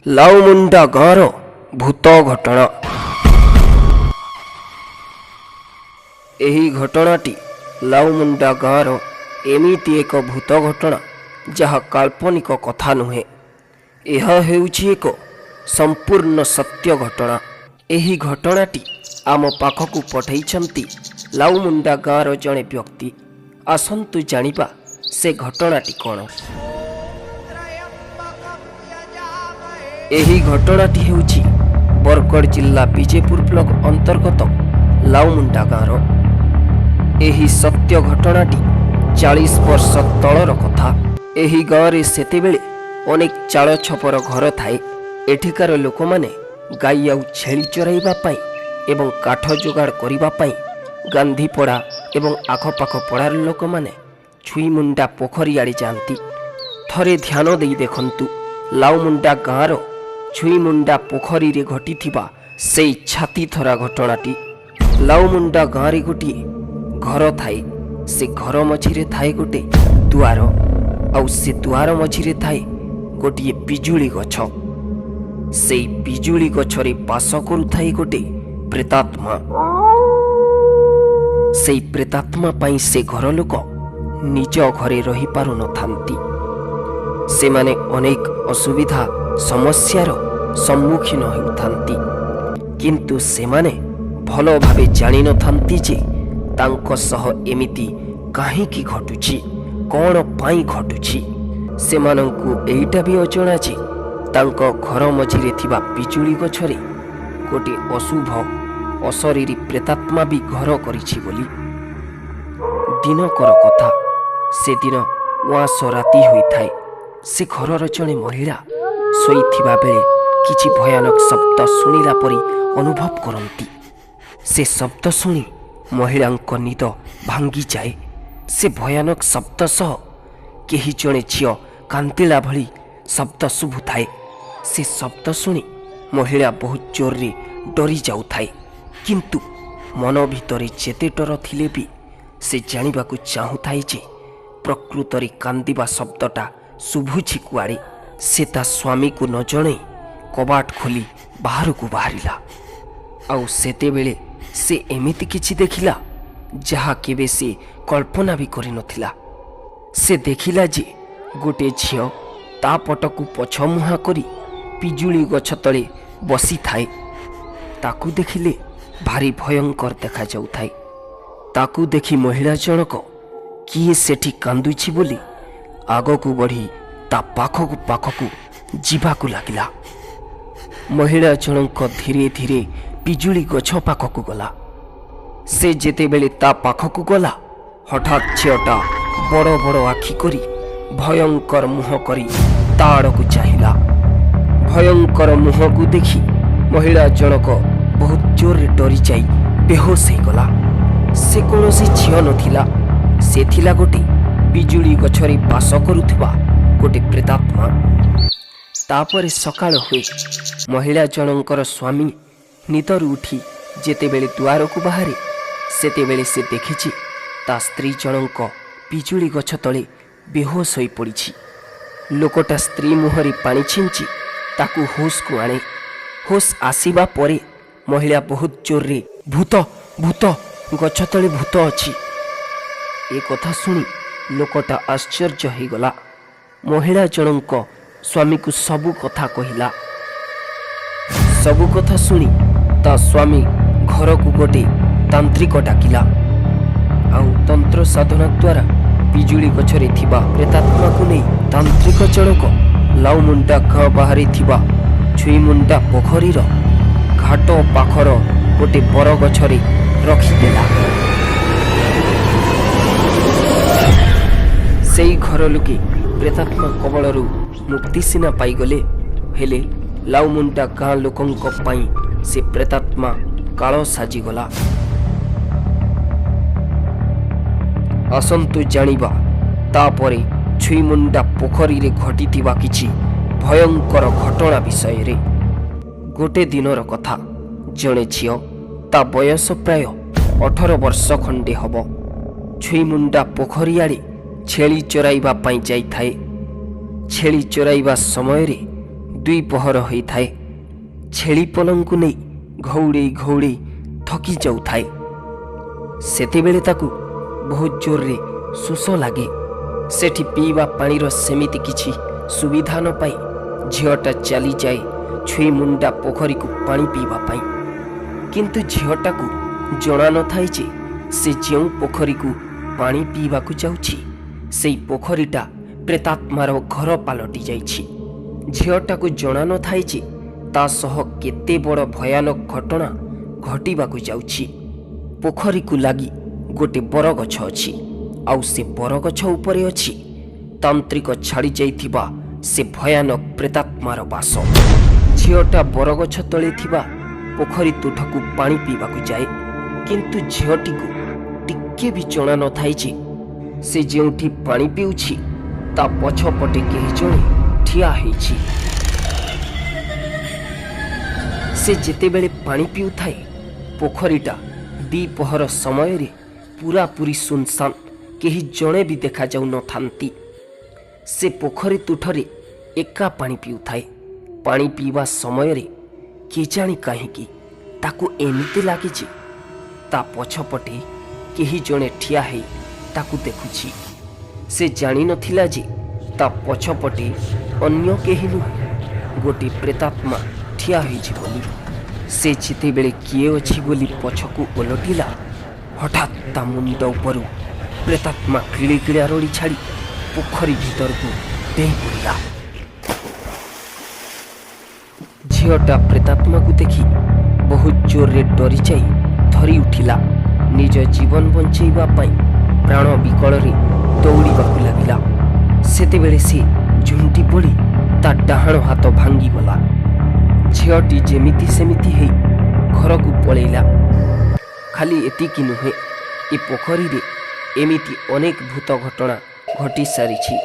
ଲାଉମୁଣ୍ଡା ଗାଁର ଭୂତ ଘଟଣା। ଏହି ଘଟଣାଟି ଲାଉମୁଣ୍ଡା ଗାଁର ଏମିତି ଏକ ଭୂତ ଘଟଣା ଯାହା କାଳ୍ପନିକ କଥା ନୁହେଁ। ଏହା ହେଉଛି ଏକ ସମ୍ପୂର୍ଣ୍ଣ ସତ୍ୟ ଘଟଣା। ଏହି ଘଟଣାଟି ଆମ ପାଖକୁ ପଠାଇଛନ୍ତି ଲାଉମୁଣ୍ଡା ଗାଁର ଜଣେ ବ୍ୟକ୍ତି। ଆସନ୍ତୁ ଜାଣିବା ସେ ଘଟଣାଟି କ'ଣ। ଏହି ଘଟଣାଟି ହେଉଛି ବରଗଡ଼ ଜିଲ୍ଲା ବିଜେପୁର ବ୍ଲକ ଅନ୍ତର୍ଗତ ଲାଉମୁଣ୍ଡା ଗାଁର। ଏହି ସତ୍ୟ ଘଟଣାଟି 40 ବର୍ଷ ତଳର କଥା। ଏହି ଗାଁରେ ସେତେବେଳେ ଅନେକ ଚାଳ ଛପର ଘର ଥାଏ। ଏଠିକାର ଲୋକମାନେ ଗାଈ ଆଉ ଛେଳି ଚରାଇବା ପାଇଁ ଏବଂ କାଠ ଯୋଗାଡ଼ କରିବା ପାଇଁ ଗାନ୍ଧୀପଡ଼ା ଏବଂ ଆଖପାଖ ପଡ଼ାର ଲୋକମାନେ ଛୁଇମୁଣ୍ଡା ପୋଖରୀ ଆଡ଼େ ଯାଆନ୍ତି। ଥରେ ଧ୍ୟାନ ଦେଇ ଦେଖନ୍ତୁ, ଲାଉମୁଣ୍ଡା ଗାଁର ଛୁଇମୁଣ୍ଡା ପୋଖରୀରେ ଘଟିଥିବା ସେଇ ଛାତିଥରା ଘଟଣାଟି। ଲାଉମୁଣ୍ଡା ଗାଁରେ ଗୋଟିଏ ଘର ଥାଏ। ସେ ଘର ମଝିରେ ଥାଏ ଗୋଟେ ଦୁଆର, ଆଉ ସେ ଦୁଆର ମଝିରେ ଥାଏ ଗୋଟିଏ ପିଜୁଳି ଗଛ। ସେଇ ପିଜୁଳି ଗଛରେ ବାସ କରୁଥାଏ ଗୋଟେ ପ୍ରେତାତ୍ମା। ସେଇ ପ୍ରେତାତ୍ମା ପାଇଁ ସେ ଘର ଲୋକ ନିଜ ଘରେ ରହିପାରୁନଥାନ୍ତି। ସେମାନେ ଅନେକ ଅସୁବିଧା ସମସ୍ୟାର ସମ୍ମୁଖୀନ ହେଉଥାନ୍ତି, କିନ୍ତୁ ସେମାନେ ଭଲ ଭାବେ ଜାଣିନଥାନ୍ତି ଯେ ତାଙ୍କ ସହ ଏମିତି କାହିଁକି ଘଟୁଛି, କ'ଣ ପାଇଁ ଘଟୁଛି। ସେମାନଙ୍କୁ ଏଇଟା ବି ଅଜଣା ଯେ ତାଙ୍କ ଘର ମଝିରେ ଥିବା ପିଜୁଳି ଗଛରେ ଗୋଟିଏ ଅଶୁଭ ଅଶରୀରୀ ପ୍ରେତାତ୍ମା ବି ଘର କରିଛି ବୋଲି। ଦିନକର କଥା, ସେଦିନ ଉଆଁସ ରାତି ହୋଇଥାଏ। ସେ ଘରର ଜଣେ ମହିଳା ଶୋଇଥିବା ବେଳେ କିଛି ଭୟାନକ ଶବ୍ଦ ଶୁଣିଲା ପରି ଅନୁଭବ କରନ୍ତି। ସେ ଶବ୍ଦ ଶୁଣି ମହିଳାଙ୍କ ନିଦ ଭାଙ୍ଗିଯାଏ। ସେ ଭୟାନକ ଶବ୍ଦ ସହ କେହି ଜଣେ ଝିଅ କାନ୍ଦିଲା ଭଳି ଶବ୍ଦ ଶୁଭୁଥାଏ। ସେ ଶବ୍ଦ ଶୁଣି ମହିଳା ବହୁତ ଜୋରରେ ଡରି ଯାଉଥାଏ, କିନ୍ତୁ ମନ ଭିତରେ ଯେତେ ଡର ଥିଲେ ବି ସେ ଜାଣିବାକୁ ଚାହୁଁଥାଏ ଯେ ପ୍ରକୃତରେ କାନ୍ଦିବା ଶବ୍ଦଟା ଶୁଭୁଛି କୁଆଡ଼େ। ସେ ତା ସ୍ୱାମୀକୁ ନ ଜଣାଇ କବାଟ ଖୋଲି ବାହାରକୁ ବାହାରିଲା। ଆଉ ସେତେବେଳେ ସେ ଏମିତି କିଛି ଦେଖିଲା ଯାହା କେବେ ସେ କଳ୍ପନା ବି କରିନଥିଲା। ସେ ଦେଖିଲା ଯେ ଗୋଟିଏ ଝିଅ ତା ପଟକୁ ପଛମୁହାଁ କରି ପିଜୁଳି ଗଛ ତଳେ ବସିଥାଏ। ତାକୁ ଦେଖିଲେ ଭାରି ଭୟଙ୍କର ଦେଖାଯାଉଥାଏ। ତାକୁ ଦେଖି ମହିଳା ଜଣକ କିଏ ସେଠି କାନ୍ଦୁଛି ବୋଲି ଆଗକୁ ବଢ଼ି ତା ପାଖକୁ ଯିବାକୁ ଲାଗିଲା। ମହିଳା ଜଣକ ଧୀରେ ଧୀରେ ପିଜୁଳି ଗଛ ପାଖକୁ ଗଲା। ସେ ଯେତେବେଳେ ତା ପାଖକୁ ଗଲା, ହଠାତ୍ ଝିଅଟା ବଡ଼ ବଡ଼ ଆଖି କରି ଭୟଙ୍କର ମୁହଁ କରି ତା ଆଡ଼କୁ ଚାହିଁଲା। ଭୟଙ୍କର ମୁହଁକୁ ଦେଖି ମହିଳା ଜଣକ ବହୁତ ଜୋରରେ ଡରିଯାଇ ବେହୋସ ହେଇଗଲା। ସେ କୌଣସି ଝିଅ ନଥିଲା, ସେ ଥିଲା ଗୋଟେ ପିଜୁଳି ଗଛରେ ବାସ କରୁଥିବା ଗୋଟେ ପ୍ରେତାତ୍ମା। ତାପରେ ସକାଳ ହୁଏ। ମହିଳା ଜଣଙ୍କର ସ୍ୱାମୀ ନିଦରୁ ଉଠି ଯେତେବେଳେ ଦୁଆରକୁ ବାହାରେ, ସେତେବେଳେ ସେ ଦେଖିଛି ତା ସ୍ତ୍ରୀ ଜଣଙ୍କ ପିଜୁଳି ଗଛ ତଳେ ବେହୋସ ହୋଇପଡ଼ିଛି। ଲୋକଟା ସ୍ତ୍ରୀ ମୁହଁରେ ପାଣି ଛିଞ୍ଚି ତାକୁ ହୋସକୁ ଆଣେ। ହୋସ ଆସିବା ପରେ ମହିଳା ବହୁତ ଜୋରରେ ଭୂତ ଭୂତ, ଗଛ ତଳେ ଭୂତ ଅଛି। ଏ କଥା ଶୁଣି ଲୋକଟା ଆଶ୍ଚର୍ଯ୍ୟ ହେଇଗଲା। ମହିଳା ଜଣଙ୍କ ସ୍ୱାମୀକୁ ସବୁ କଥା କହିଲା। ସବୁ କଥା ଶୁଣି ତା ସ୍ୱାମୀ ଘରକୁ ଗୋଟେ ତାନ୍ତ୍ରିକ ଡାକିଲା, ଆଉ ତନ୍ତ୍ର ସାଧନା ଦ୍ୱାରା ପିଜୁଳି ଗଛରେ ଥିବା ପ୍ରେତାତ୍ମାକୁ ନେଇ ତାନ୍ତ୍ରିକ ଜଣକ ଲାଉମୁଣ୍ଡା ଗାଁ ବାହାରେ ଥିବା ଛୁଇମୁଣ୍ଡା ପୋଖରୀର ଘାଟ ପାଖର ଗୋଟେ ବର ଗଛରେ ରଖିଦେଲା। ସେଇ ଘର ଲୋକେ ପ୍ରେତାତ୍ମା କବଳରୁ ମୁକ୍ତି ସିନା ପାଇଗଲେ, ହେଲେ ଲାଉମୁଣ୍ଡା ଗାଁ ଲୋକଙ୍କ ପାଇଁ ସେ ପ୍ରେତାତ୍ମା କାଳ ସାଜିଗଲା। ଆସନ୍ତୁ ଜାଣିବା ତାପରେ ଛୁଇମୁଣ୍ଡା ପୋଖରୀରେ ଘଟିଥିବା କିଛି ଭୟଙ୍କର ଘଟଣା ବିଷୟରେ। ଗୋଟେ ଦିନର କଥା, ଜଣେ ଝିଅ, ତା ବୟସ ପ୍ରାୟ 18 ବର୍ଷ ଖଣ୍ଡେ ହେବ, ଛୁଇମୁଣ୍ଡା ପୋଖରୀ ଆଡ଼େ ଛେଳି ଚରାଇବା ପାଇଁ ଯାଇଥାଏ। ଛେଳି ଚରାଇବା ସମୟରେ ଦ୍ୱିପହର ହୋଇଥାଏ। ଛେଳି ପଲଙ୍କୁ ନେଇ ଘଉଡ଼େଇ ଘଉଡ଼େଇ ଥକି ଯାଉଥାଏ। ସେତେବେଳେ ତାକୁ ବହୁତ ଜୋରରେ ଶୋଷ ଲାଗେ। ସେଠି ପିଇବା ପାଣିର ସେମିତି କିଛି ସୁବିଧା ନ ପାଇ ଝିଅଟା ଚାଲିଯାଏ ଛୁଇ ମୁଣ୍ଡା ପୋଖରୀକୁ ପାଣି ପିଇବା ପାଇଁ। କିନ୍ତୁ ଝିଅଟାକୁ ଜଣା ନଥାଏ ଯେ ସେ ଯେଉଁ ପୋଖରୀକୁ ପାଣି ପିଇବାକୁ ଯାଉଛି ସେଇ ପୋଖରୀଟା ପ୍ରେତାତ୍ମାର ଘର ପାଲଟି ଯାଇଛି। ଝିଅଟାକୁ ଜଣା ନଥାଏ ଯେ ତା ସହ କେତେ ବଡ଼ ଭୟାନକ ଘଟଣା ଘଟିବାକୁ ଯାଉଛି। ପୋଖରୀକୁ ଲାଗି ଗୋଟେ ବରଗଛ ଅଛି, ଆଉ ସେ ବରଗଛ ଉପରେ ଅଛି ତାନ୍ତ୍ରିକ ଛାଡ଼ି ଯାଇଥିବା ସେ ଭୟାନକ ପ୍ରେତାତ୍ମାର ବାସ। ଝିଅଟା ବରଗଛ ତଳେ ଥିବା ପୋଖରୀ ତୁଠକୁ ପାଣି ପିଇବାକୁ ଯାଏ। କିନ୍ତୁ ଝିଅଟିକୁ ଟିକେ ବି ଜଣା ନଥାଏ ଯେ ସେ ଯେଉଁଠି ପାଣି ପିଉଛି ତା ପଛପଟେ କେହି ଜଣେ ଠିଆ ହେଇଛି। ସେ ଯେତେବେଳେ ପାଣି ପିଉଥାଏ ପୋଖରୀଟା ଦ୍ୱିପହର ସମୟରେ ପୁରାପୁରି ସୁନସାନ, କେହି ଜଣେ ବି ଦେଖାଯାଉନଥାନ୍ତି। ସେ ପୋଖରୀ ତୁଠରେ ଏକା ପାଣି ପିଉଥାଏ। ପାଣି ପିଇବା ସମୟରେ କେଜାଣି କାହିଁକି ତାକୁ ଏମିତି ଲାଗେ ଯେ ତା ପଛପଟେ କେହି ଜଣେ ଠିଆ ହେଇ ତାକୁ ଦେଖୁଛି। ସେ ଜାଣିନଥିଲା ଯେ ତା ପଛପଟେ ଅନ୍ୟ କେହି ନୁହେଁ, ଗୋଟିଏ ପ୍ରେତାତ୍ମା ଠିଆ ହେଇଛି ବୋଲି। ସେ ଯେତେବେଳେ କିଏ ଅଛି ବୋଲି ପଛକୁ ଓଲଟିଲା, ହଠାତ୍ ତା ମୁଣ୍ଡ ଉପରୁ ପ୍ରେତାତ୍ମା କିଳିକିଳା ରଡ଼ି ଛାଡ଼ି ପୋଖରୀ ଭିତରକୁ ଡେଇଁ ପଡ଼ିଲା। ଝିଅଟା ପ୍ରେତାତ୍ମାକୁ ଦେଖି ବହୁତ ଜୋରରେ ଡରିଯାଇ ଥରି ଉଠିଲା। ନିଜ ଜୀବନ ବଞ୍ଚେଇବା ପାଇଁ ପ୍ରାଣ ବିକଳରେ ଦୌଡ଼ିବାକୁ ଲାଗିଲା। ସେତେବେଳେ ସେ ଝୁଣ୍ଟି ପଡ଼ି ତା ଡାହାଣ ହାତ ଭାଙ୍ଗିଗଲା। ଝିଅଟି ଯେମିତି ସେମିତି ହେଇ ଘରକୁ ପଳେଇଲା। ଖାଲି ଏତିକି ନୁହେଁ, ଏ ପୋଖରୀରେ ଏମିତି ଅନେକ ଭୂତ ଘଟଣା ଘଟି ସାରିଛି।